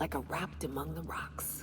like a wrapped among the rocks.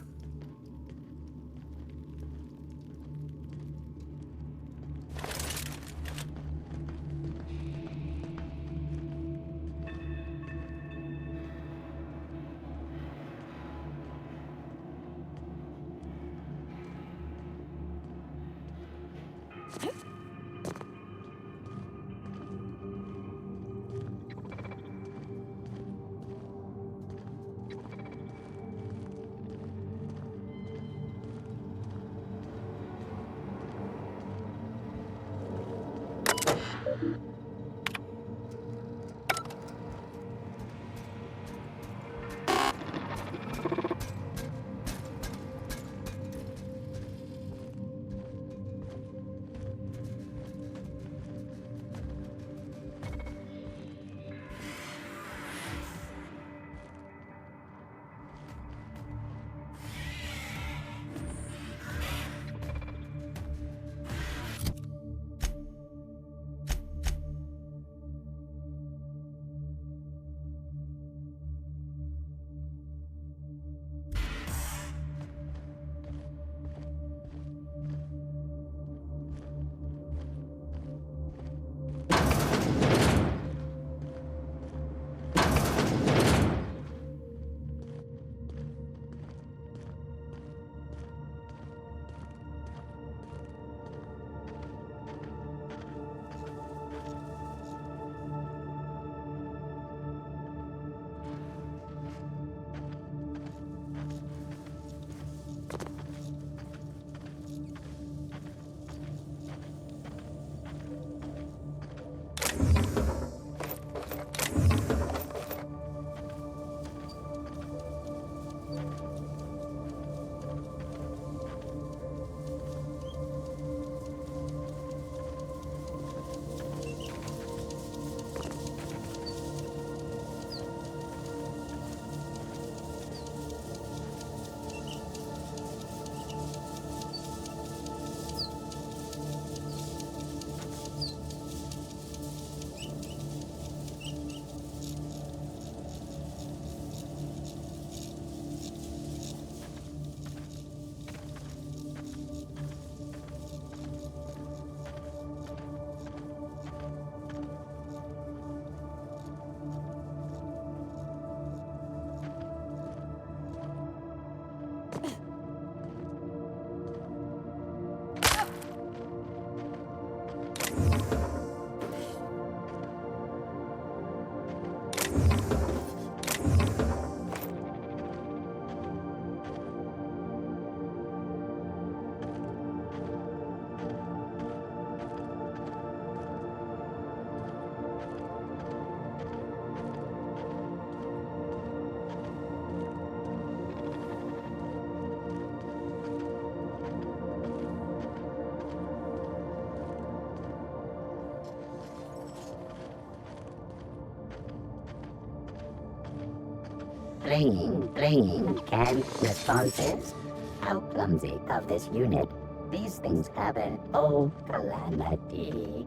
Bringing canned responses. How clumsy of this unit. These things happen. Oh, calamity.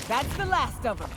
That's the last of them.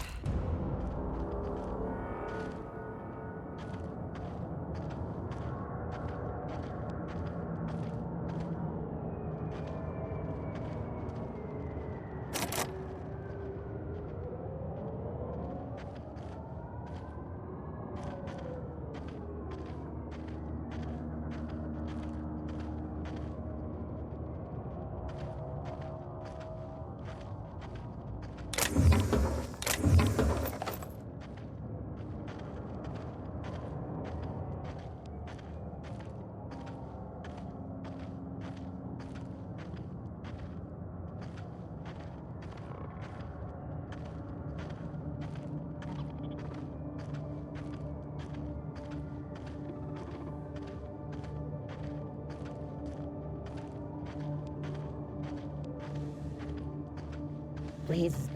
Please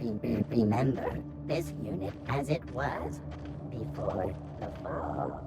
remember this unit as it was before the fall.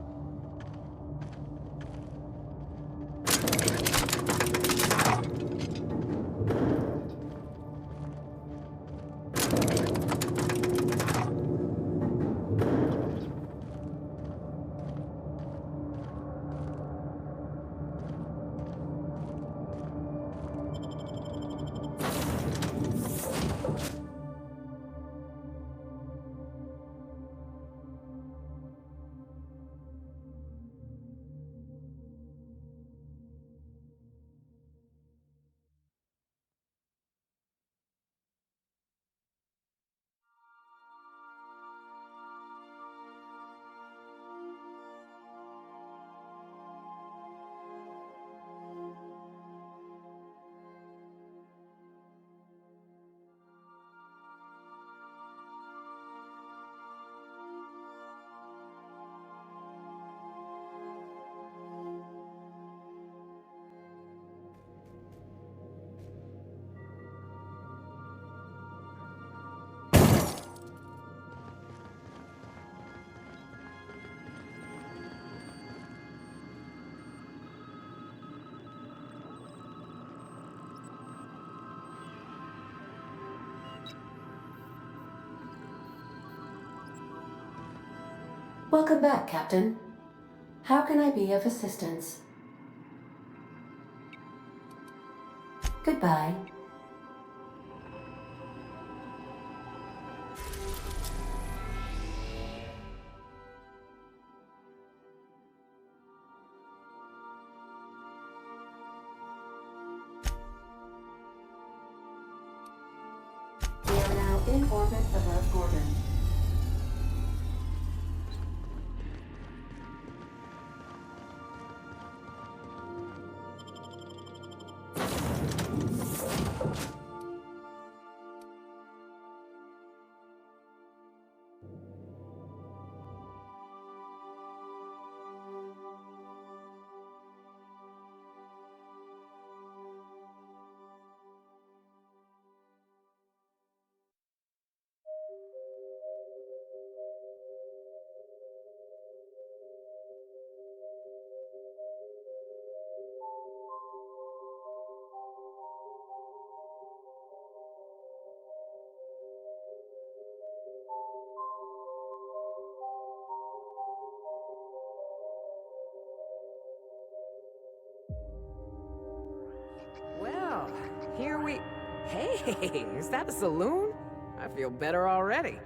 Welcome back, Captain. How can I be of assistance? Goodbye. We are now in orbit above Gorgon. Well, here we... Hey, is that a saloon? I feel better already.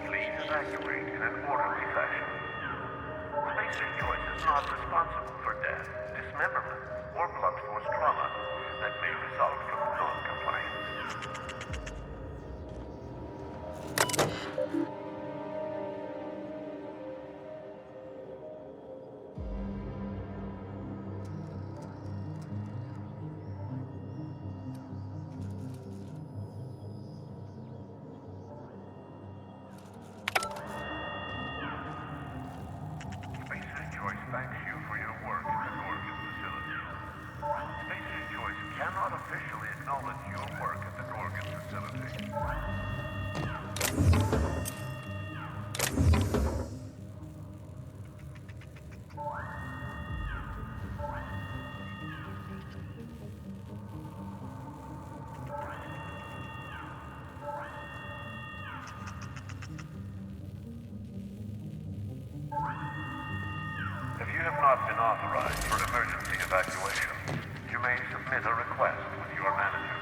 Please evacuate in an orderly fashion. Spacer Choice is not responsible for death, dismemberment, or blunt force trauma that may result from non-compliance. Spacer Choice thanks you for your work in the Gorgon facility. Spacer Choice cannot officially acknowledge your work at the Gorgon facility. If you have not been authorized for emergency evacuation, you may submit a request with your manager.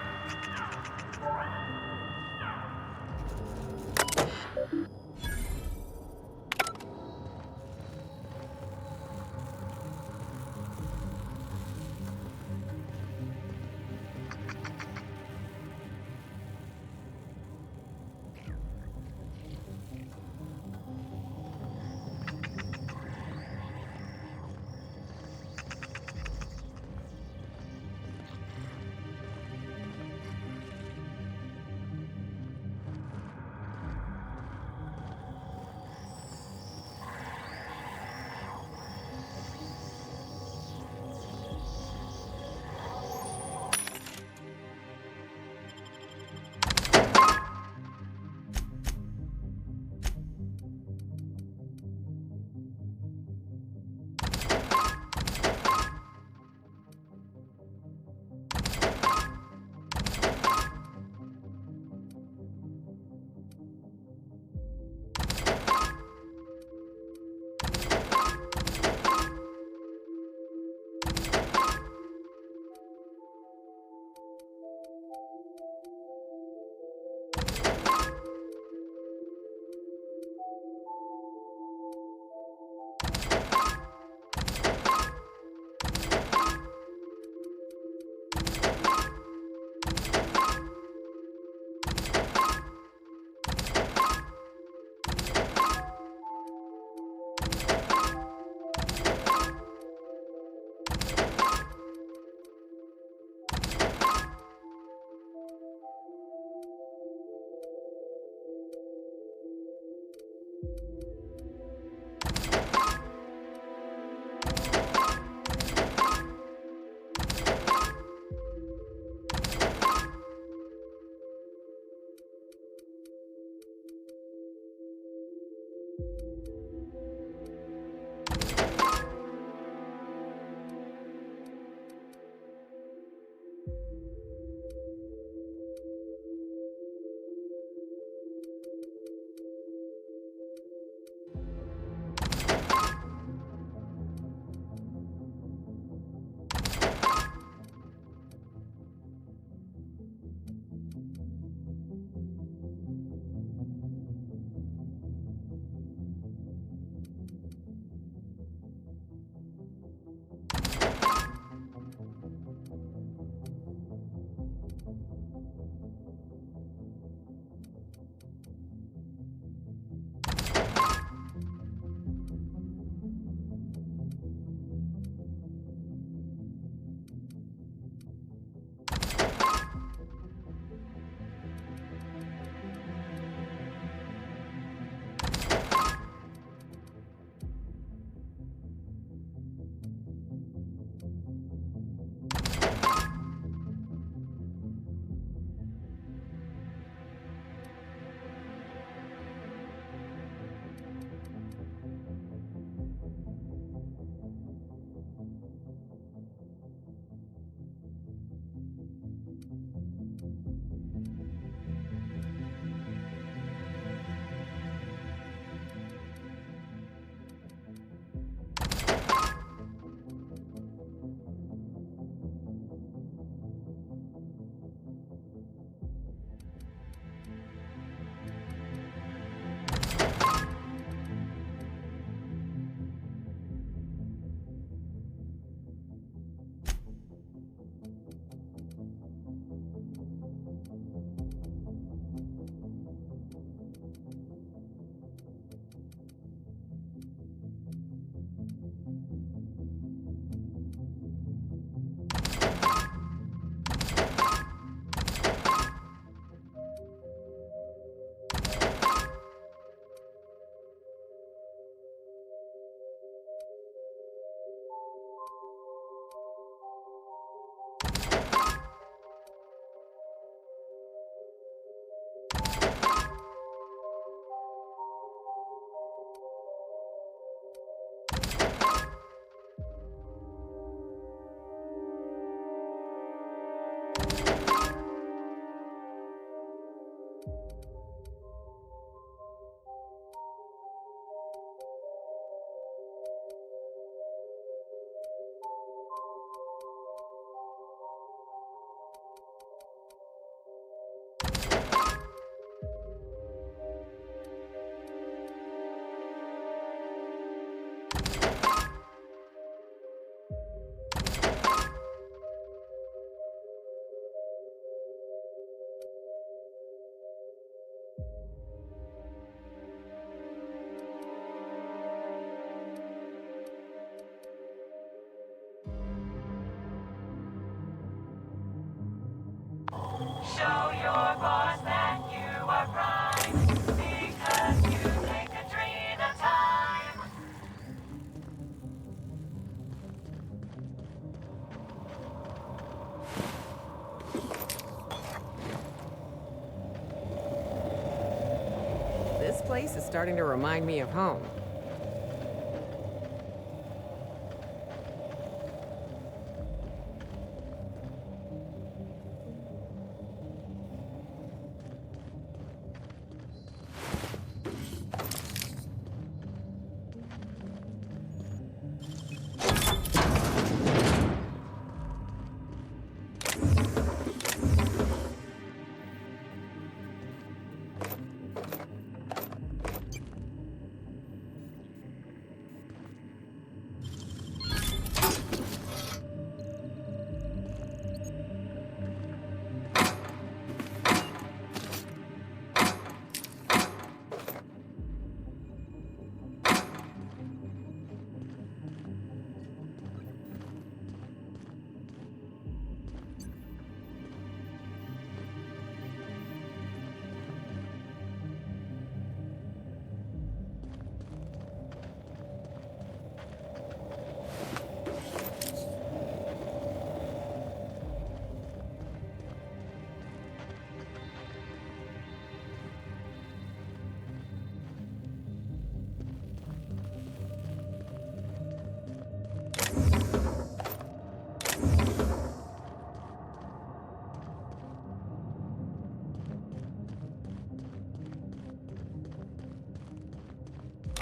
place is starting to remind me of home.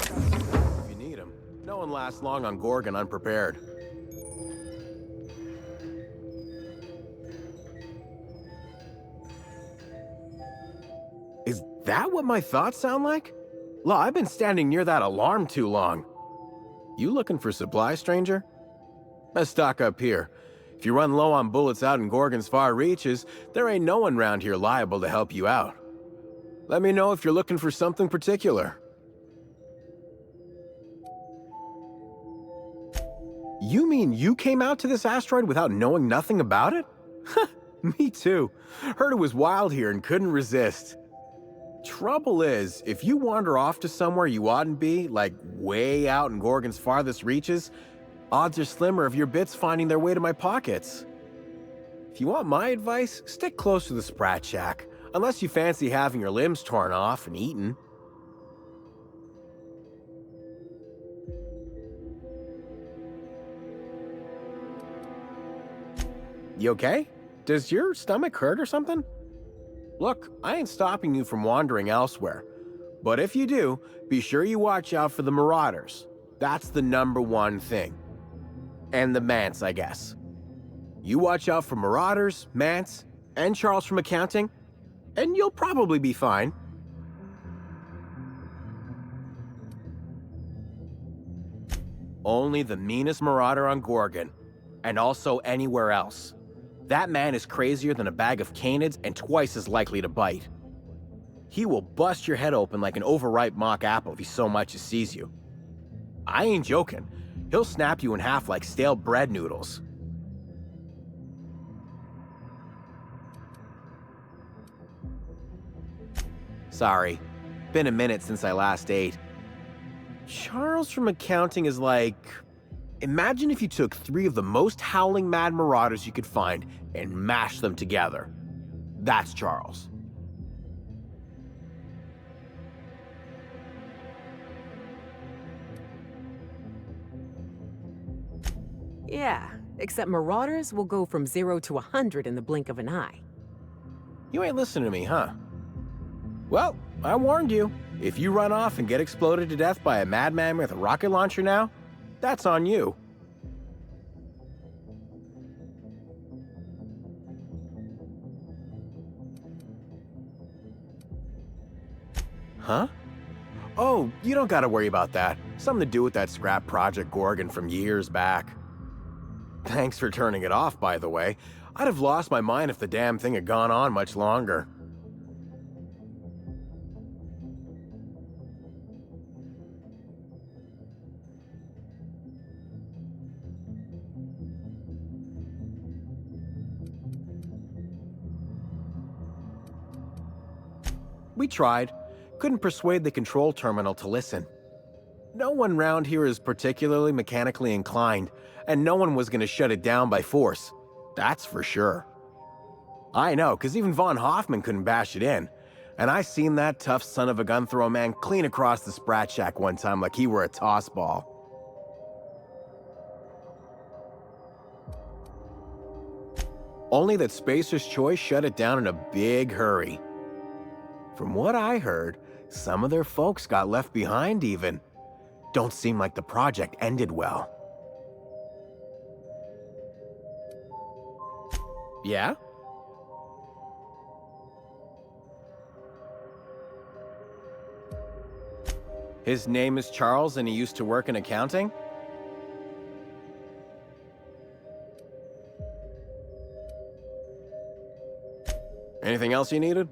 If you need them. No one lasts long on Gorgon unprepared. Is that what my thoughts sound like? Law, I've been standing near that alarm too long. You looking for supply, stranger? Let's stock up here. If you run low on bullets out in Gorgon's far reaches, there ain't no one round here liable to help you out. Let me know if you're looking for something particular. You mean you came out to this asteroid without knowing nothing about it? Me too. Heard it was wild here and couldn't resist. Trouble is, if you wander off to somewhere you oughtn't be, like way out in Gorgon's farthest reaches, odds are slimmer of your bits finding their way to my pockets. If you want my advice, stick close to the Sprat shack, unless you fancy having your limbs torn off and eaten. You okay? Does your stomach hurt or something? Look, I ain't stopping you from wandering elsewhere. But if you do, be sure you watch out for the Marauders. That's the #1 thing. And the Mance, I guess. You watch out for Marauders, Mance, and Charles from accounting, and you'll probably be fine. Only the meanest Marauder on Gorgon, and also anywhere else. That man is crazier than a bag of canids and twice as likely to bite. He will bust your head open like an overripe mock apple if he so much as sees you. I ain't joking. He'll snap you in half like stale bread noodles. Sorry, been a minute since I last ate. Charles from accounting is like... Imagine if you took 3 of the most howling mad marauders you could find and mashed them together. That's Charles. Yeah, except Marauders will go from 0 to 100 in the blink of an eye. You ain't listening to me, huh? Well, I warned you. If you run off and get exploded to death by a madman with a rocket launcher now, that's on you. Huh? Oh, you don't gotta worry about that. Something to do with that scrap Project Gorgon from years back. Thanks for turning it off, by the way. I'd have lost my mind if the damn thing had gone on much longer. We tried. Couldn't persuade the control terminal to listen. No one round here is particularly mechanically inclined, and no one was going to shut it down by force. That's for sure. I know, because even von Hoffman couldn't bash it in. And I seen that tough son of a gun throw a man clean across the Sprat Shack one time like he were a toss ball. Only that Spacer's Choice shut it down in a big hurry. From what I heard, some of their folks got left behind even. Don't seem like the project ended well. Yeah? His name is Charles and he used to work in accounting? Anything else you needed?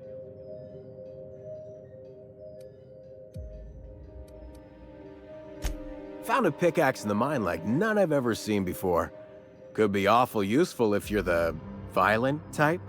Found a pickaxe in the mine like none I've ever seen before. Could be awful useful if you're the violent type.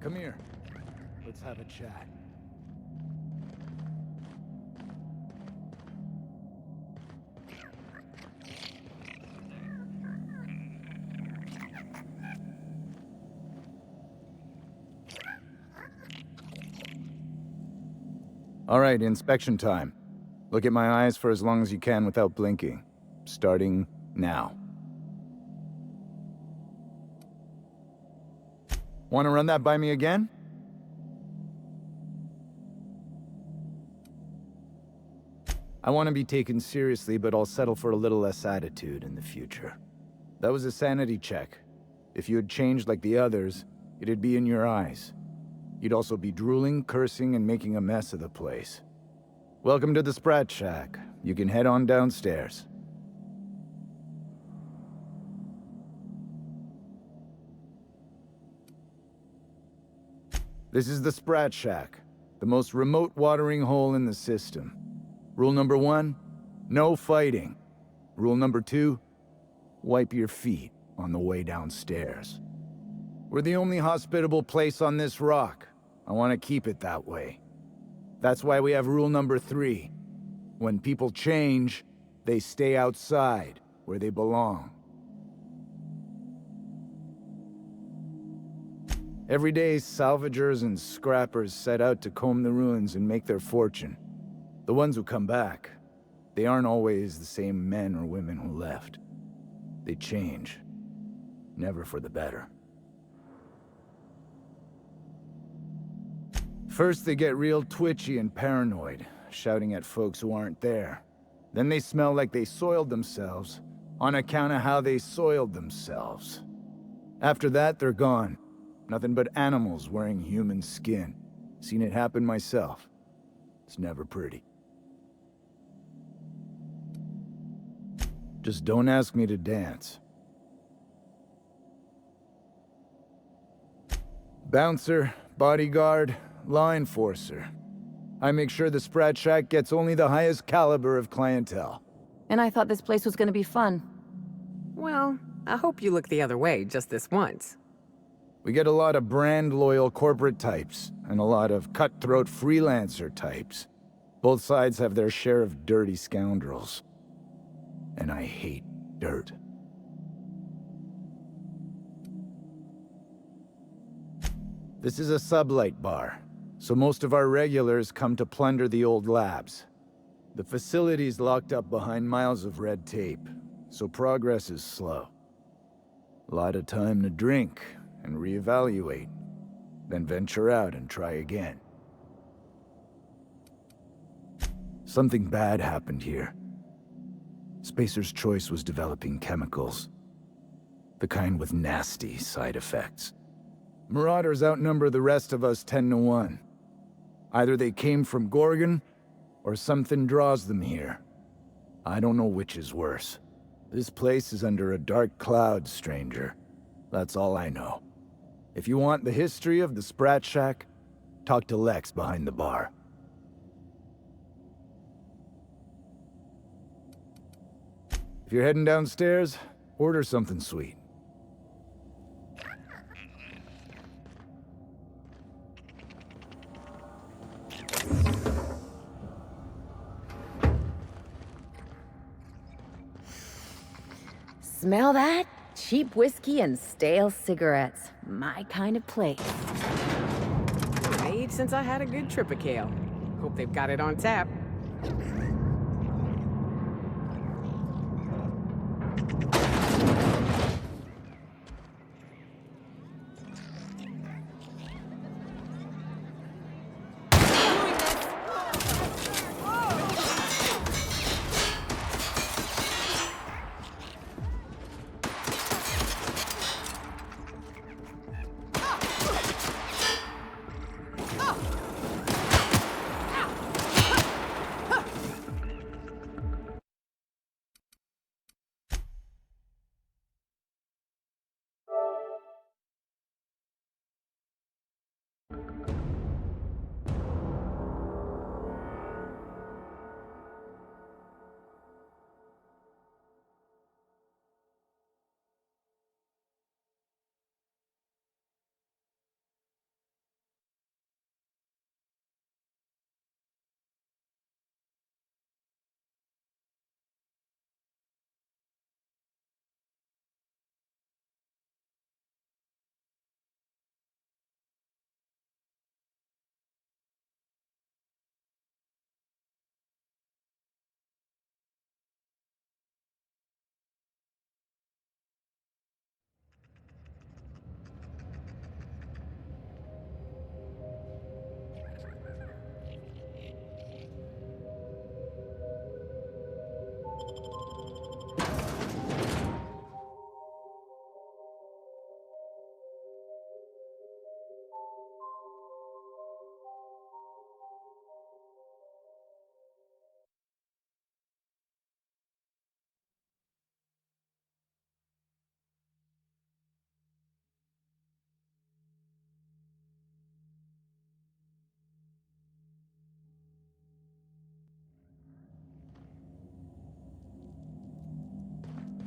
Come here. Let's have a chat. All right, inspection time. Look at my eyes for as long as you can without blinking. Starting now. Want to run that by me again? I want to be taken seriously, but I'll settle for a little less attitude in the future. That was a sanity check. If you had changed like the others, it'd be in your eyes. You'd also be drooling, cursing, and making a mess of the place. Welcome to the Sprat Shack. You can head on downstairs. This is the Sprat Shack, the most remote watering hole in the system. Rule number 1, no fighting. Rule number 2, wipe your feet on the way downstairs. We're the only hospitable place on this rock. I want to keep it that way. That's why we have rule number 3. When people change, they stay outside, where they belong. Every day, salvagers and scrappers set out to comb the ruins and make their fortune. The ones who come back, they aren't always the same men or women who left. They change, never for the better. First, they get real twitchy and paranoid, shouting at folks who aren't there. Then they smell like they soiled themselves, on account of how they soiled themselves. After that, they're gone. Nothing but animals wearing human skin. Seen it happen myself. It's never pretty. Just don't ask me to dance. Bouncer, bodyguard, law enforcer. I make sure the Sprat Shack gets only the highest caliber of clientele. And I thought this place was gonna be fun. Well, I hope you look the other way just this once. We get a lot of brand-loyal corporate types, and a lot of cutthroat freelancer types. Both sides have their share of dirty scoundrels. And I hate dirt. This is a sublight bar, so most of our regulars come to plunder the old labs. The facility's locked up behind miles of red tape, so progress is slow. A lot of time to drink and reevaluate, then venture out and try again. Something bad happened here. Spacer's Choice was developing chemicals. The kind with nasty side effects. Marauders outnumber the rest of us 10 to 1. Either they came from Gorgon, or something draws them here. I don't know which is worse. This place is under a dark cloud, stranger. That's all I know. If you want the history of the Sprat Shack, talk to Lex behind the bar. If you're heading downstairs, order something sweet. Smell that? Cheap whiskey and stale cigarettes. My kind of place. Made since I had a good trip of kale. Hope they've got it on tap.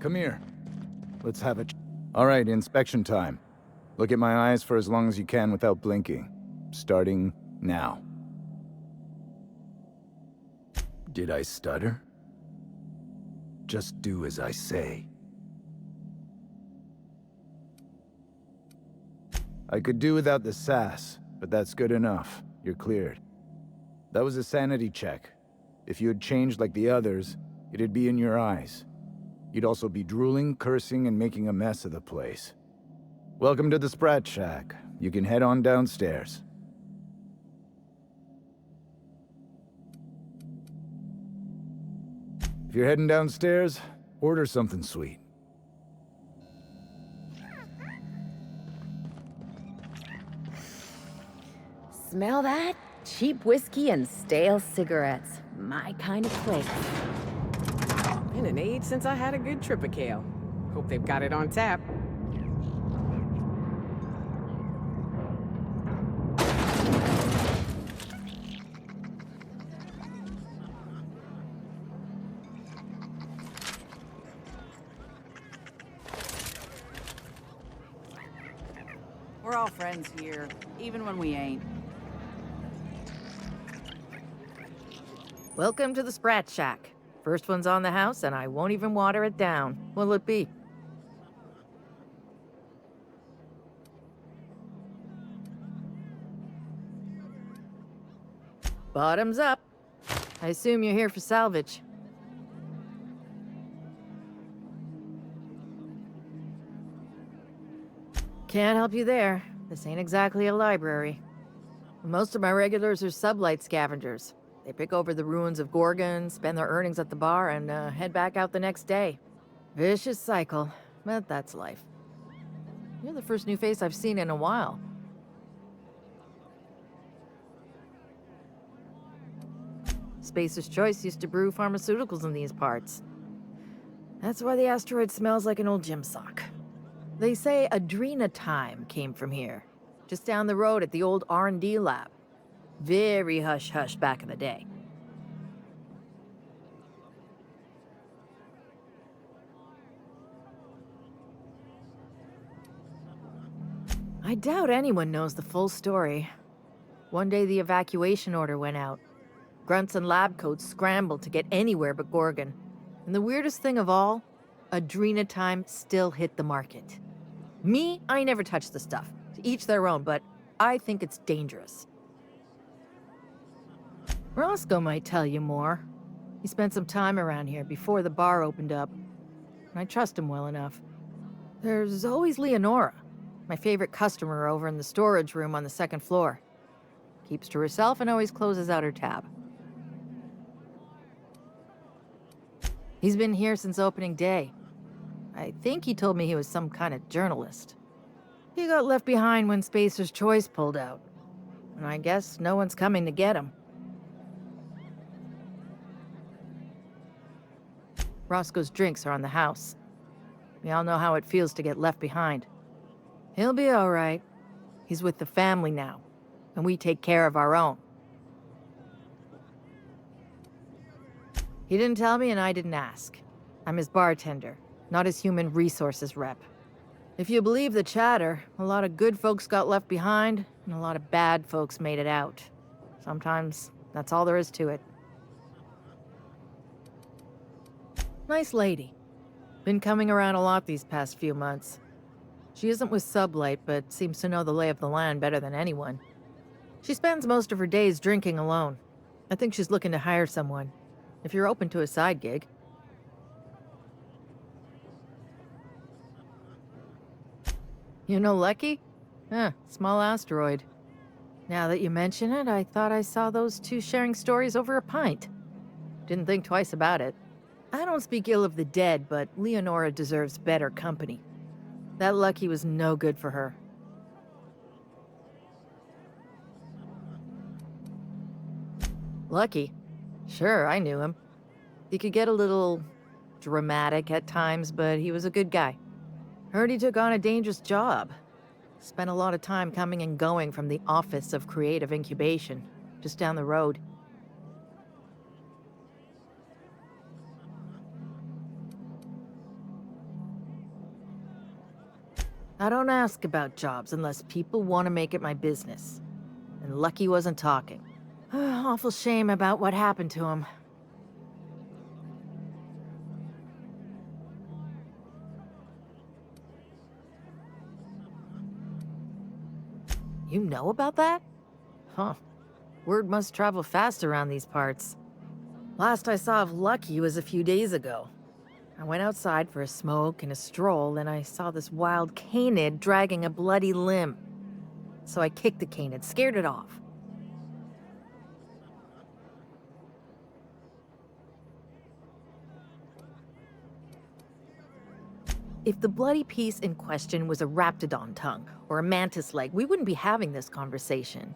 Come here. Let's have it. All right, inspection time. Look at my eyes for as long as you can without blinking. Starting now. Did I stutter? Just do as I say. I could do without the sass, but that's good enough. You're cleared. That was a sanity check. If you had changed like the others, it'd be in your eyes. You'd also be drooling, cursing, and making a mess of the place. Welcome to the Sprat Shack. You can head on downstairs. If you're heading downstairs, order something sweet. Smell that? Cheap whiskey and stale cigarettes. My kind of place. Been an age since I had a good trip of kale. Hope they've got it on tap. We're all friends here, even when we ain't. Welcome to the Sprat Shack. First one's on the house, and I won't even water it down. What'll it be? Bottoms up. I assume you're here for salvage. Can't help you there. This ain't exactly a library. Most of my regulars are sublight scavengers. They pick over the ruins of Gorgon, spend their earnings at the bar, and head back out the next day. Vicious cycle, but that's life. You're the first new face I've seen in a while. Spacer's Choice used to brew pharmaceuticals in these parts. That's why the asteroid smells like an old gym sock. They say Adrenatime came from here, just down the road at the old R&D lab. Very hush-hush back in the day. I doubt anyone knows the full story. One day the evacuation order went out. Grunts and lab coats scrambled to get anywhere but Gorgon. And the weirdest thing of all, Adrenatime still hit the market. Me, I never touched the stuff. To each their own, but I think it's dangerous. Roscoe might tell you more. He spent some time around here before the bar opened up. And I trust him well enough. There's always Leonora, my favorite customer over in the storage room on the second floor. Keeps to herself and always closes out her tab. He's been here since opening day. I think he told me he was some kind of journalist. He got left behind when Spacer's Choice pulled out. And I guess no one's coming to get him. Roscoe's drinks are on the house. We all know how it feels to get left behind. He'll be all right. He's with the family now, and we take care of our own. He didn't tell me, and I didn't ask. I'm his bartender, not his human resources rep. If you believe the chatter, a lot of good folks got left behind, and a lot of bad folks made it out. Sometimes that's all there is to it. Nice lady. Been coming around a lot these past few months. She isn't with Sublight, but seems to know the lay of the land better than anyone. She spends most of her days drinking alone. I think she's looking to hire someone. If you're open to a side gig. You know Lucky? Small asteroid. Now that you mention it, I thought I saw those two sharing stories over a pint. Didn't think twice about it. I don't speak ill of the dead, but Leonora deserves better company. That Lucky was no good for her. Lucky? Sure, I knew him. He could get a little dramatic at times, but he was a good guy. Heard he took on a dangerous job. Spent a lot of time coming and going from the Office of Creative Incubation, just down the road. I don't ask about jobs unless people want to make it my business. And Lucky wasn't talking. Awful shame about what happened to him. You know about that? Huh. Word must travel fast around these parts. Last I saw of Lucky was a few days ago. I went outside for a smoke and a stroll, and I saw this wild canid dragging a bloody limb. So I kicked the canid, scared it off. If the bloody piece in question was a raptidon tongue or a mantis leg, we wouldn't be having this conversation.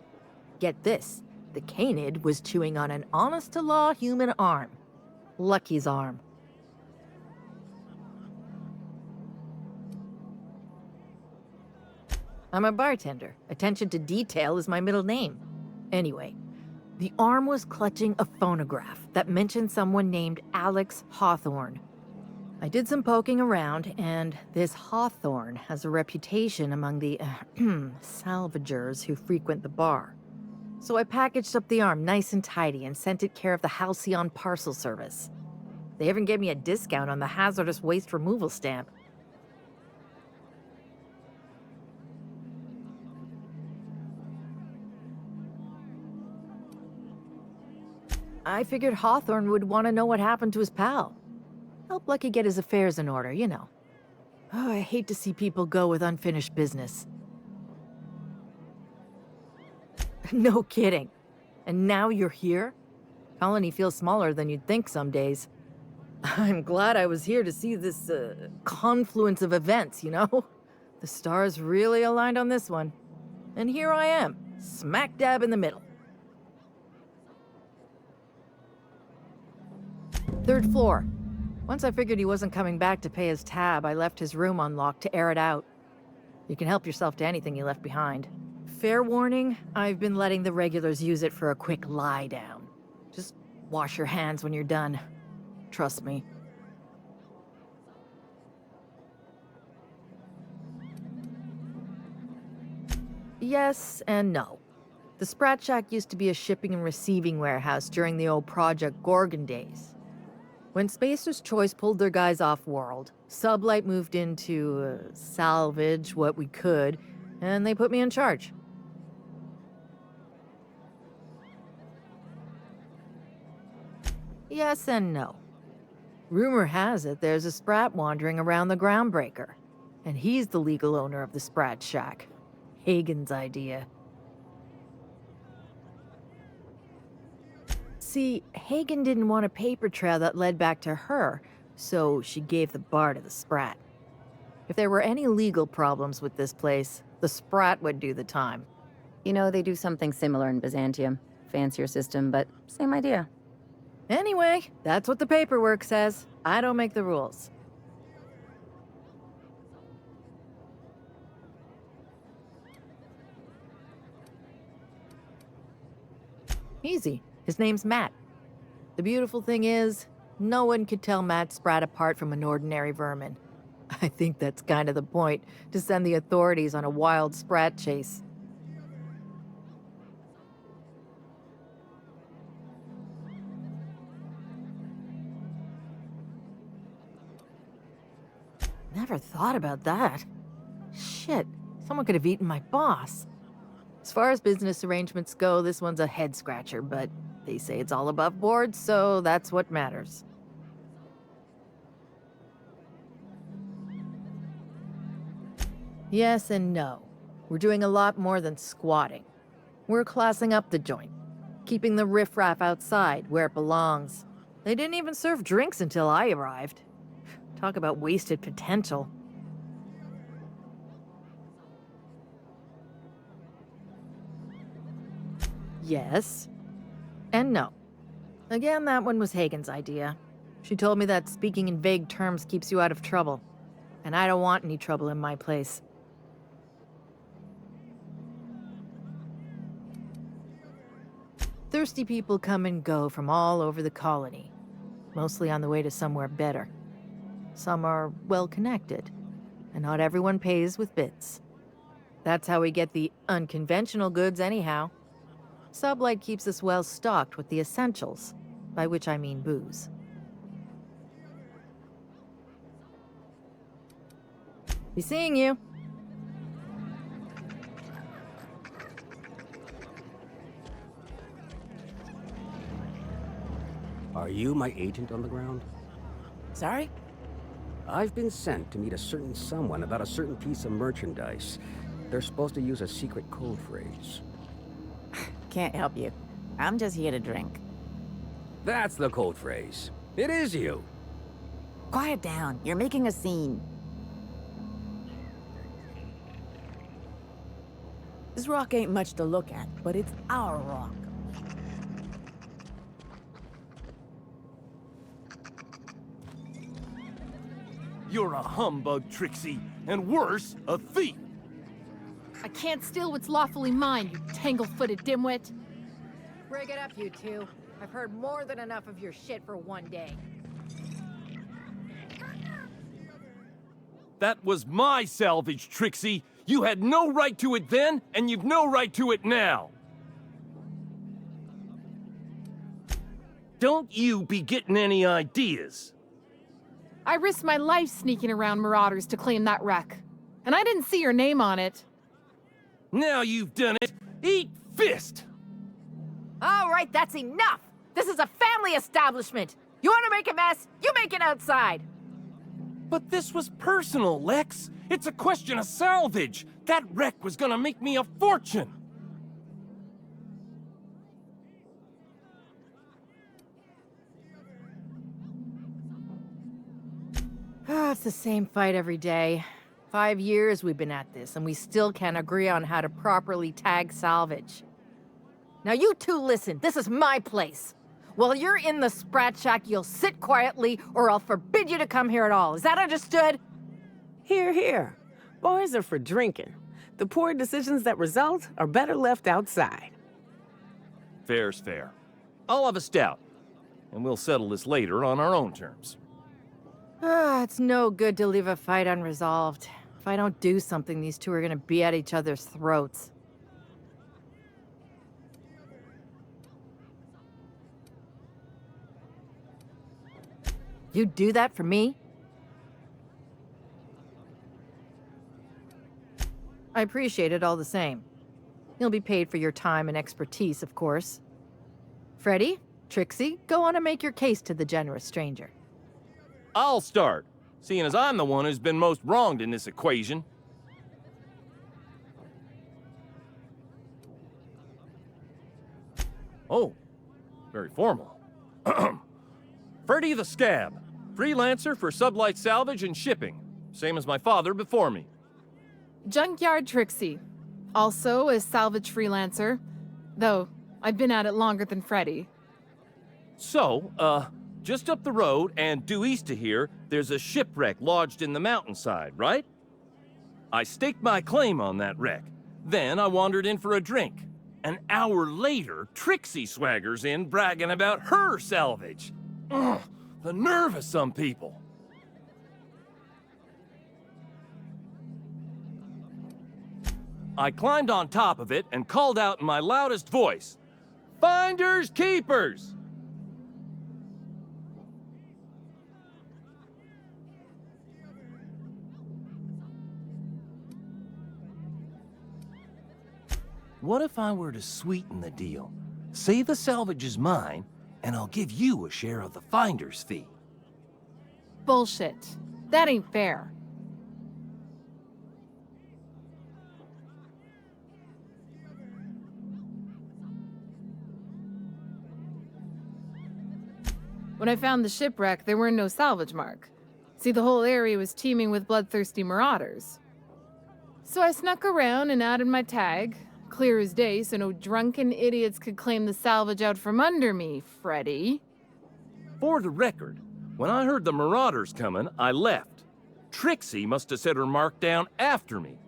Get this, the canid was chewing on an honest-to-law human arm. Lucky's arm. I'm a bartender. Attention to detail is my middle name. Anyway, the arm was clutching a phonograph that mentioned someone named Alex Hawthorne. I did some poking around, and this Hawthorne has a reputation among the salvagers who frequent the bar. So I packaged up the arm nice and tidy and sent it care of the Halcyon Parcel Service. They even gave me a discount on the hazardous waste removal stamp. I figured Hawthorne would want to know what happened to his pal. Help Lucky get his affairs in order, you know. Oh, I hate to see people go with unfinished business. No kidding. And now you're here? Colony feels smaller than you'd think some days. I'm glad I was here to see this confluence of events, you know? The stars really aligned on this one. And here I am, smack dab in the middle. 3rd floor. Once I figured he wasn't coming back to pay his tab, I left his room unlocked to air it out. You can help yourself to anything you left behind. Fair warning, I've been letting the regulars use it for a quick lie down. Just wash your hands when you're done. Trust me. Yes and no. The Sprat Shack used to be a shipping and receiving warehouse during the old Project Gorgon days. When Spacer's Choice pulled their guys off-world, Sublight moved in to salvage what we could, and they put me in charge. Yes and no. Rumor has it there's a Sprat wandering around the Groundbreaker, and he's the legal owner of the Sprat Shack. Hagen's idea. See, Hagen didn't want a paper trail that led back to her, so she gave the bar to the Sprat. If there were any legal problems with this place, the Sprat would do the time. You know, they do something similar in Byzantium. Fancier system, but same idea. Anyway, that's what the paperwork says. I don't make the rules. Easy. His name's Matt. The beautiful thing is, no one could tell Matt Sprat apart from an ordinary vermin. I think that's kind of the point, to send the authorities on a wild Sprat chase. Never thought about that. Shit, someone could have eaten my boss. As far as business arrangements go, this one's a head-scratcher, but they say it's all above board, so that's what matters. Yes and no. We're doing a lot more than squatting. We're classing up the joint, keeping the riffraff outside where it belongs. They didn't even serve drinks until I arrived. Talk about wasted potential. Yes. And no. Again, that one was Hagen's idea. She told me that speaking in vague terms keeps you out of trouble. And I don't want any trouble in my place. Thirsty people come and go from all over the colony, mostly on the way to somewhere better. Some are well-connected, and not everyone pays with bits. That's how we get the unconventional goods anyhow. Sublight keeps us well stocked with the essentials, by which I mean booze. Be seeing you. Are you my agent on the ground? Sorry? I've been sent to meet a certain someone about a certain piece of merchandise. They're supposed to use a secret code phrase. Can't help you. I'm just here to drink. That's the code phrase. It is you. Quiet down. You're making a scene. This rock ain't much to look at, but it's our rock. You're a humbug, Trixie, and worse, a thief! I can't steal what's lawfully mine, you tangle-footed dimwit. Break it up, you two. I've heard more than enough of your shit for one day. That was my salvage, Trixie! You had no right to it then, and you've no right to it now! Don't you be getting any ideas! I risked my life sneaking around Marauders to claim that wreck. And I didn't see your name on it. Now you've done it! Eat fist! All right, that's enough! This is a family establishment! You want to make a mess? You make it outside! But this was personal, Lex! It's a question of salvage! That wreck was gonna make me a fortune! It's the same fight every day. 5 years we've been at this, and we still can't agree on how to properly tag salvage. Now you two listen, this is my place. While you're in the Sprat Shack, you'll sit quietly, or I'll forbid you to come here at all. Is that understood? Here, here. Boys are for drinking. The poor decisions that result are better left outside. Fair's fair. I'll have a stout, and we'll settle this later on our own terms. It's no good to leave a fight unresolved. If I don't do something, these two are gonna be at each other's throats. You'd do that for me? I appreciate it all the same. You'll be paid for your time and expertise, of course. Freddy, Trixie, go on and make your case to the generous stranger. I'll start, seeing as I'm the one who's been most wronged in this equation. Oh, very formal. Freddy the Scab, freelancer for Sublight Salvage and Shipping, same as my father before me. Junkyard Trixie. Also a salvage freelancer. Though, I've been at it longer than Freddy. So, just up the road and due east of here, there's a shipwreck lodged in the mountainside, right? I staked my claim on that wreck. Then I wandered in for a drink. An hour later, Trixie swaggers in bragging about her salvage. Ugh, the nerve of some people. I climbed on top of it and called out in my loudest voice, "Finders keepers!" What if I were to sweeten the deal? Say the salvage is mine, and I'll give you a share of the finder's fee. Bullshit. That ain't fair. When I found the shipwreck, there were no salvage mark. See, the whole area was teeming with bloodthirsty marauders. So I snuck around and added my tag, clear as day so no drunken idiots could claim the salvage out from under me, Freddy. For the record, when I heard the marauders coming, I left. Trixie must have set her mark down after me.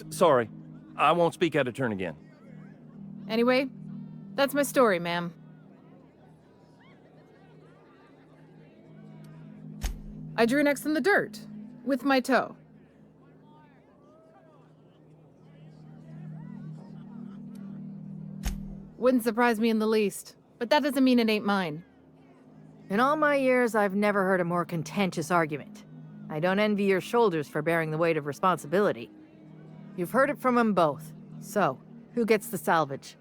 Sorry. I won't speak out of turn again. Anyway, that's my story, ma'am. I drew next in the dirt, with my toe. Wouldn't surprise me in the least, but that doesn't mean it ain't mine. In all my years, I've never heard a more contentious argument. I don't envy your shoulders for bearing the weight of responsibility. You've heard it from them both. So, who gets the salvage?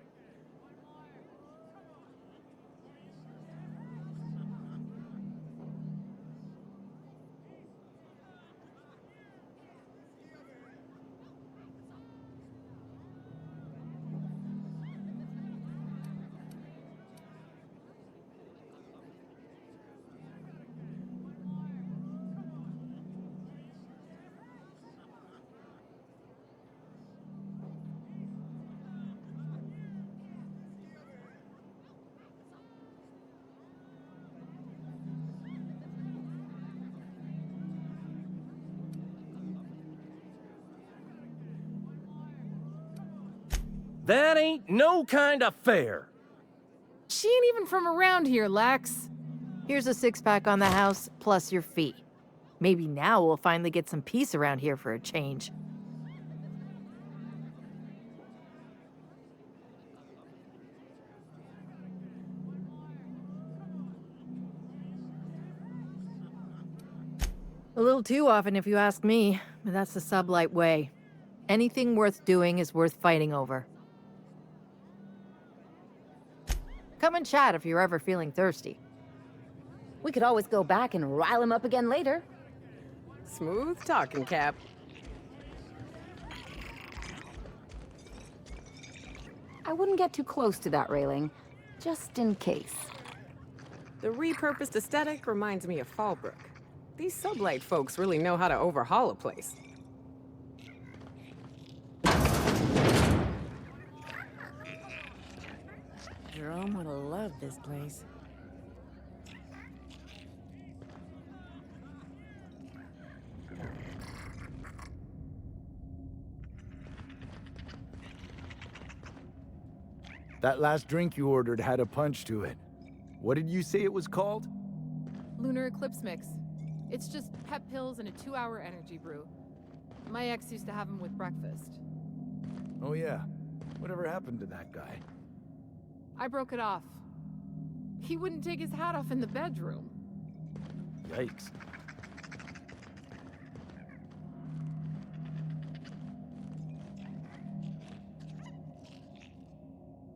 That ain't no kind of fair. She ain't even from around here, Lex. Here's a six-pack on the house, plus your fee. Maybe now we'll finally get some peace around here for a change. A little too often if you ask me, but that's the sublight way. Anything worth doing is worth fighting over. Come and chat if you're ever feeling thirsty. We could always go back and rile him up again later. Smooth talking, Cap. I wouldn't get too close to that railing, just in case. The repurposed aesthetic reminds me of Fallbrook. These sublight folks really know how to overhaul a place. Jerome would have loved this place. That last drink you ordered had a punch to it. What did you say it was called? Lunar Eclipse Mix. It's just pep pills and a 2-hour energy brew. My ex used to have them with breakfast. Oh yeah. Whatever happened to that guy? I broke it off. He wouldn't take his hat off in the bedroom. Yikes.